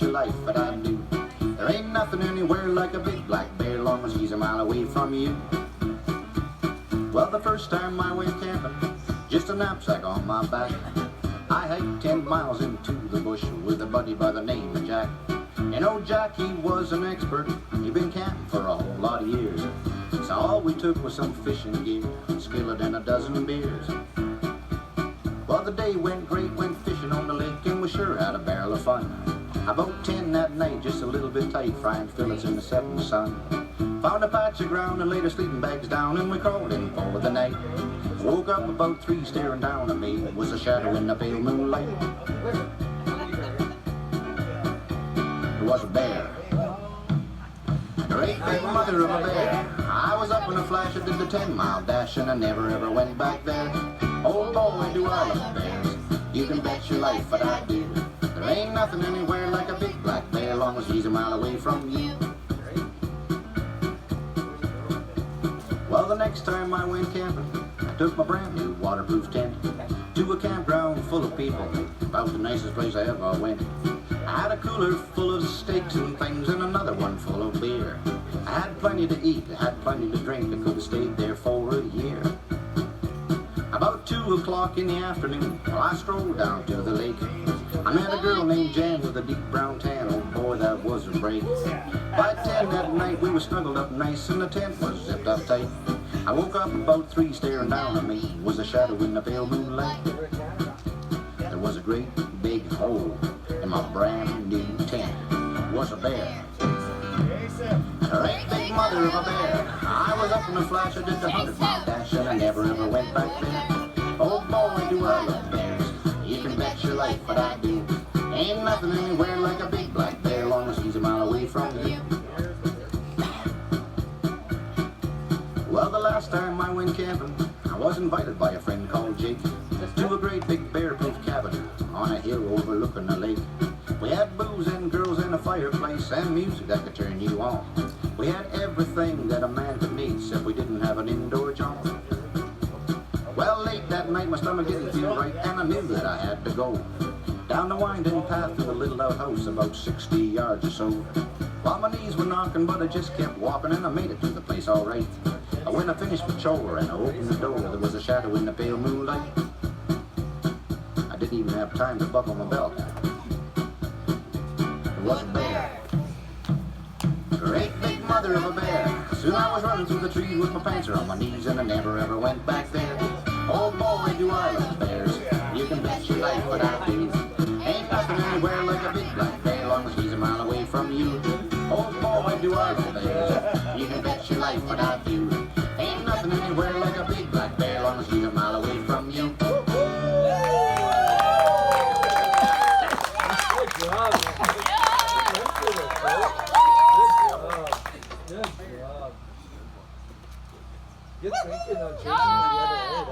your life that I do. There ain't nothing anywhere like a big black bear, long as he's a mile away from you. Well, the first time I went camping, just a knapsack on my back, I hiked 10 miles into the bush with a buddy by the name of Jack. You know, Jack, he was an expert. He'd been camping for a whole lot of years. So all we took was some fishing gear, a skillet and a dozen beers. Well, the day went great, went fishing on the lake, and we sure had a barrel of fun. About 10 that night, just a little bit tight, frying fillets in the setting sun. Found a patch of ground and laid our sleeping bags down, and we crawled in for the night. Woke up about 3, staring down at me. It was a shadow in the pale moonlight. It was a bear, a great big mother of a bear. I was up in a flash, I did the 10-mile dash, and I never ever went back there. Oh boy, do I love bears, you can bet your life that I do. There ain't nothing anywhere like a big black bear, long as he's a mile away from you. Well, the next time I went camping, I took my brand new waterproof tent to a campground full of people, about the nicest place I ever went. I had a cooler full of steaks and things and another one full of beer. I had plenty to eat, I had plenty to drink, I could have stayed there for a year. About 2 o'clock in the afternoon, well, I strolled down to the lake. I met a girl named Jan with a deep brown tan, oh boy, that was a break. By 10 that night we were snuggled up nice and the tent was zipped up tight. I woke up about 3, staring down at me was a shadow in the pale moonlight. There was a great big hole in my brand new tent. It was a bear, a great big mother of a bear. I was up in a flash, I did the 100-mile dash, and I never ever went back there. Oh boy, do I love bears, you can bet your life that I do. Ain't nothing anywhere like a big black bear, long as he's a mile away from you. Well, the last time I went camping, I was invited by a friend called Jake to a great big bear-proof cabin on a hill overlooking a lake. We had booze and girls and a fireplace and music that could turn you on. We had everything that a man could need, except we didn't have an indoor john. Well, late that night my stomach didn't feel right, and I knew that I had to go down the winding path to the little outhouse about 60 yards or so. While my knees were knocking, but I just kept walking, and I made it to the place all right. When I finished the chore and I opened the door, there was a shadow in the pale moonlight. I didn't even have time to buckle my belt. It was a bear, a great big mother of a bear. Soon I was running through the trees with my pants around my knees, and I never ever went back there. Oh boy, do I love bears, you can bet your life what I do. Ain't nothing anywhere like a big black bear, long as he's a mile away from you. Oh boy, do I love bears, you can bet your life what I do. Ain't nothing anywhere like a big black bear, long as he's a mile away from you. Good job. Good job. Good thinking on chasing the other way.